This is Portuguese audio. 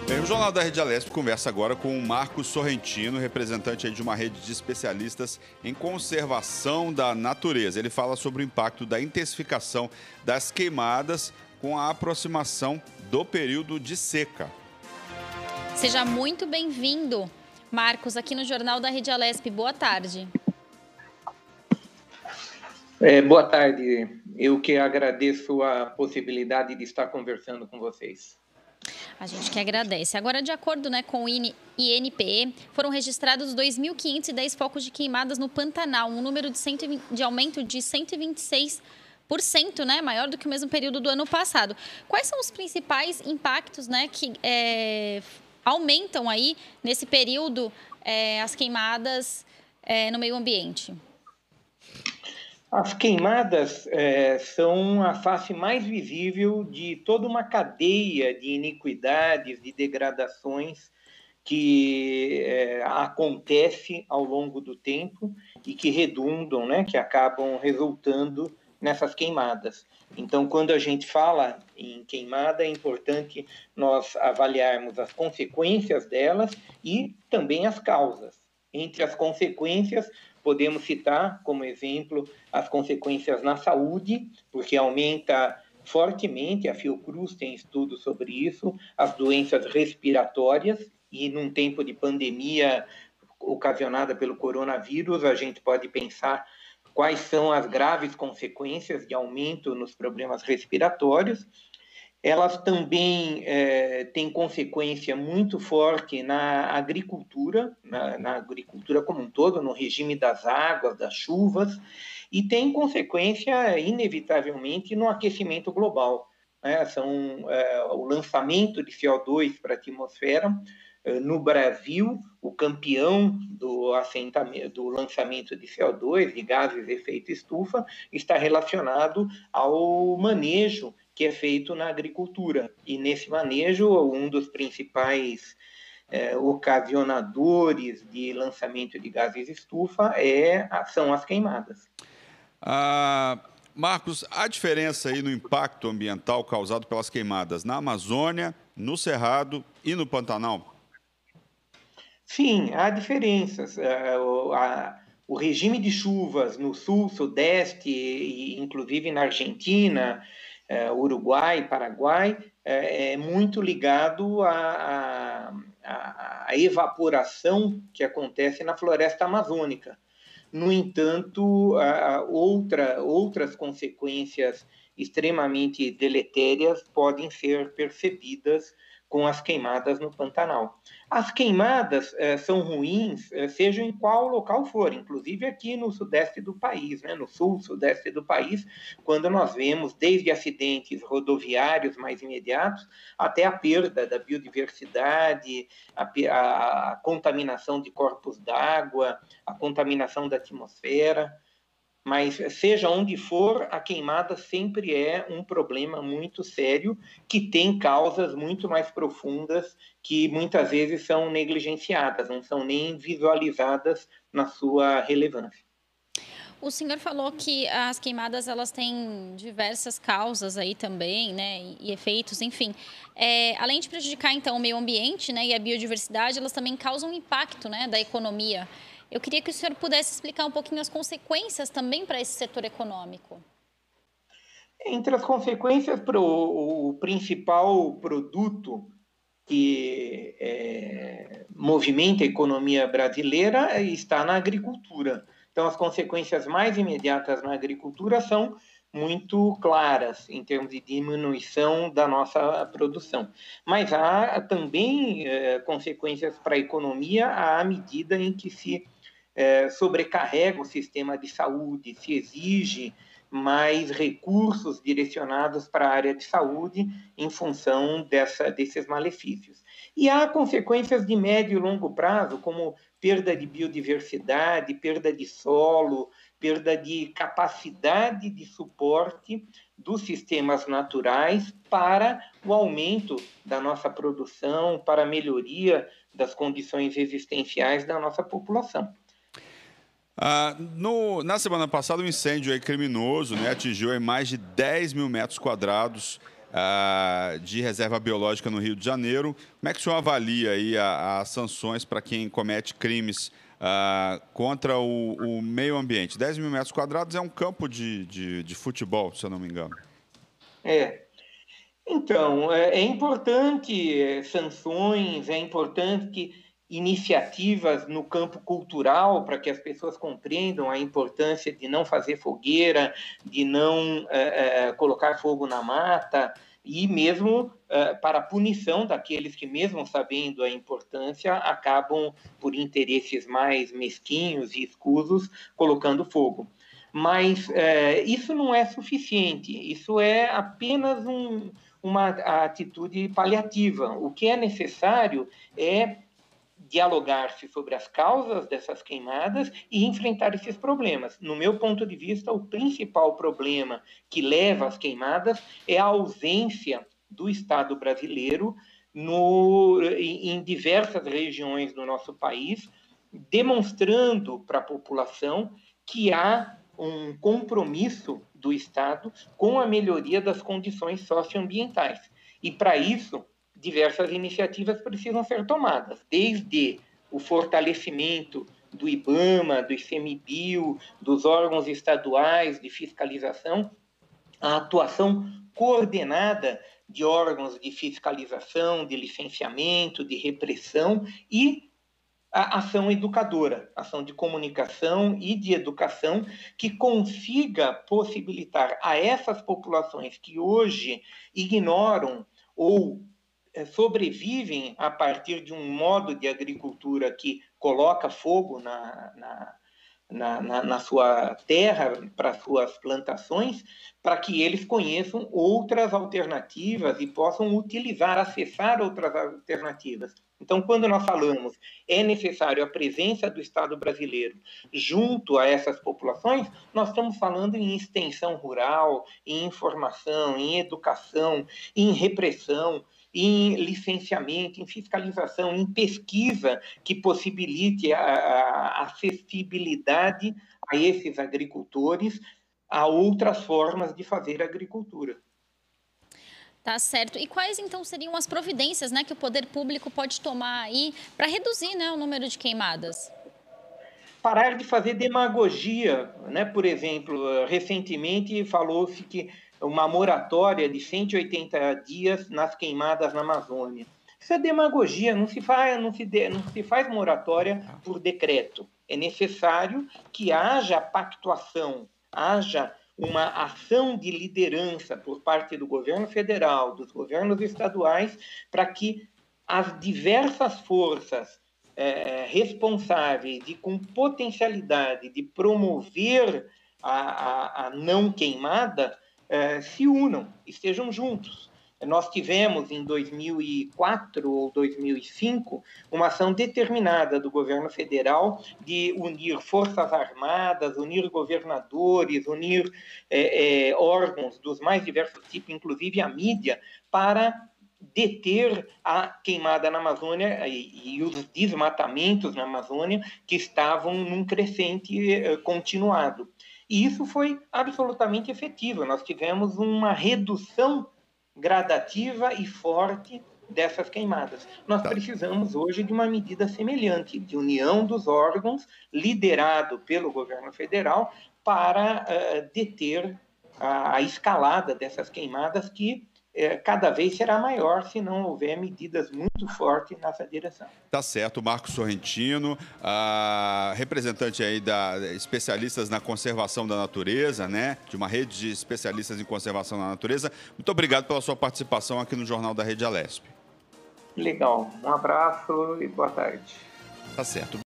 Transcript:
Bem, o Jornal da Rede Alesp conversa agora com o Marcos Sorrentino, representante aí de uma rede de especialistas em conservação da natureza. Ele fala sobre o impacto da intensificação das queimadas com a aproximação do período de seca. Seja muito bem-vindo, Marcos, aqui no Jornal da Rede Alesp. Boa tarde. Boa tarde. Eu que agradeço a possibilidade de estar conversando com vocês. A gente que agradece. Agora, de acordo com o INPE, foram registrados 2.510 focos de queimadas no Pantanal, um número de aumento de 126%, maior do que o mesmo período do ano passado. Quais são os principais impactos que aumentam aí, nesse período, as queimadas no meio ambiente? As queimadas são a face mais visível de toda uma cadeia de iniquidades, de degradações que acontece ao longo do tempo e que redundam, que acabam resultando nessas queimadas. Então, quando a gente fala em queimada, é importante nós avaliarmos as consequências delas e também as causas. Entre as consequências, podemos citar, como exemplo, as consequências na saúde, porque aumenta fortemente, a Fiocruz tem estudos sobre isso, as doenças respiratórias, e num tempo de pandemia ocasionada pelo coronavírus, a gente pode pensar quais são as graves consequências de aumento nos problemas respiratórios. Elas também têm consequência muito forte na agricultura, na agricultura como um todo, no regime das águas, das chuvas, e tem consequência, inevitavelmente, no aquecimento global. O lançamento de CO2 para a atmosfera. No Brasil, o campeão do lançamento de CO2, de gases de efeito estufa, está relacionado ao manejo que é feito na agricultura. E nesse manejo, um dos principais ocasionadores de lançamento de gases de estufa são as queimadas. Marcos, há diferença aí no impacto ambiental causado pelas queimadas na Amazônia, no Cerrado e no Pantanal? Sim, há diferenças. O regime de chuvas no sul, sudeste, e inclusive na Argentina, Uruguai, Paraguai, é muito ligado à evaporação que acontece na floresta amazônica. No entanto, outras consequências extremamente deletérias podem ser percebidas com as queimadas no Pantanal. As queimadas são ruins, seja em qual local for, inclusive aqui no sudeste do país, no sul, sudeste do país, quando nós vemos desde acidentes rodoviários mais imediatos até a perda da biodiversidade, a contaminação de corpos d'água, a contaminação da atmosfera. Mas, seja onde for, a queimada sempre é um problema muito sério que tem causas muito mais profundas que muitas vezes são negligenciadas, não são nem visualizadas na sua relevância. O senhor falou que as queimadas elas têm diversas causas aí também, e efeitos, enfim. Além de prejudicar, então, o meio ambiente, e a biodiversidade, elas também causam impacto, da economia. Eu queria que o senhor pudesse explicar um pouquinho as consequências também para esse setor econômico. Entre as consequências, o principal produto que movimenta a economia brasileira está na agricultura. Então, as consequências mais imediatas na agricultura são muito claras em termos de diminuição da nossa produção. Mas há também consequências para a economia à medida em que se sobrecarrega o sistema de saúde, se exige mais recursos direcionados para a área de saúde em função desses malefícios. E há consequências de médio e longo prazo, como perda de biodiversidade, perda de solo, perda de capacidade de suporte dos sistemas naturais para o aumento da nossa produção, para a melhoria das condições existenciais da nossa população. Na semana passada, um incêndio criminoso atingiu mais de 10 mil metros quadrados de reserva biológica no Rio de Janeiro. Como é que o senhor avalia aí as sanções para quem comete crimes contra o meio ambiente? 10 mil metros quadrados é um campo de futebol, se eu não me engano. Então, é importante sanções, é importante que iniciativas no campo cultural para que as pessoas compreendam a importância de não fazer fogueira, de não colocar fogo na mata, e mesmo para a punição daqueles que, mesmo sabendo a importância, acabam, por interesses mais mesquinhos e escusos, colocando fogo. Mas isso não é suficiente, isso é apenas uma atitude paliativa. O que é necessário é dialogar-se sobre as causas dessas queimadas e enfrentar esses problemas. No meu ponto de vista, o principal problema que leva às queimadas é a ausência do Estado brasileiro em diversas regiões do nosso país, demonstrando para a população que há um compromisso do Estado com a melhoria das condições socioambientais. E, para isso, diversas iniciativas precisam ser tomadas, desde o fortalecimento do IBAMA, do ICMBio, dos órgãos estaduais de fiscalização, a atuação coordenada de órgãos de fiscalização, de licenciamento, de repressão e a ação educadora, ação de comunicação e de educação que consiga possibilitar a essas populações que hoje ignoram ou sobrevivem a partir de um modo de agricultura que coloca fogo na sua terra, para suas plantações, para que eles conheçam outras alternativas e possam acessar outras alternativas. Então, quando nós falamos é necessário a presença do Estado brasileiro junto a essas populações, nós estamos falando em extensão rural, em informação, em educação, em repressão, em licenciamento, em fiscalização, em pesquisa que possibilite a acessibilidade a esses agricultores a outras formas de fazer agricultura. Tá certo. E quais, então, seriam as providências, né, que o poder público pode tomar aí para reduzir, né, o número de queimadas? Parar de fazer demagogia, né? Por exemplo, recentemente falou-se que uma moratória de 180 dias nas queimadas na Amazônia. Isso é demagogia, não se faz moratória por decreto. É necessário que haja pactuação, haja uma ação de liderança por parte do governo federal, dos governos estaduais, para que as diversas forças responsáveis e com potencialidade de promover a não queimada se unam, estejam juntos. Nós tivemos, em 2004 ou 2005, uma ação determinada do governo federal de unir forças armadas, unir governadores, unir órgãos dos mais diversos tipos, inclusive a mídia, para deter a queimada na Amazônia e os desmatamentos na Amazônia que estavam num crescente continuado. E isso foi absolutamente efetivo. Nós tivemos uma redução gradativa e forte dessas queimadas. Nós precisamos hoje de uma medida semelhante, de união dos órgãos, liderado pelo governo federal, para deter a escalada dessas queimadas que cada vez será maior se não houver medidas muito fortes nessa direção. Tá certo, Marcos Sorrentino, representante aí especialistas na conservação da natureza, né? De uma rede de especialistas em conservação da natureza. Muito obrigado pela sua participação aqui no Jornal da Rede Alesp. Legal, um abraço e boa tarde. Tá certo.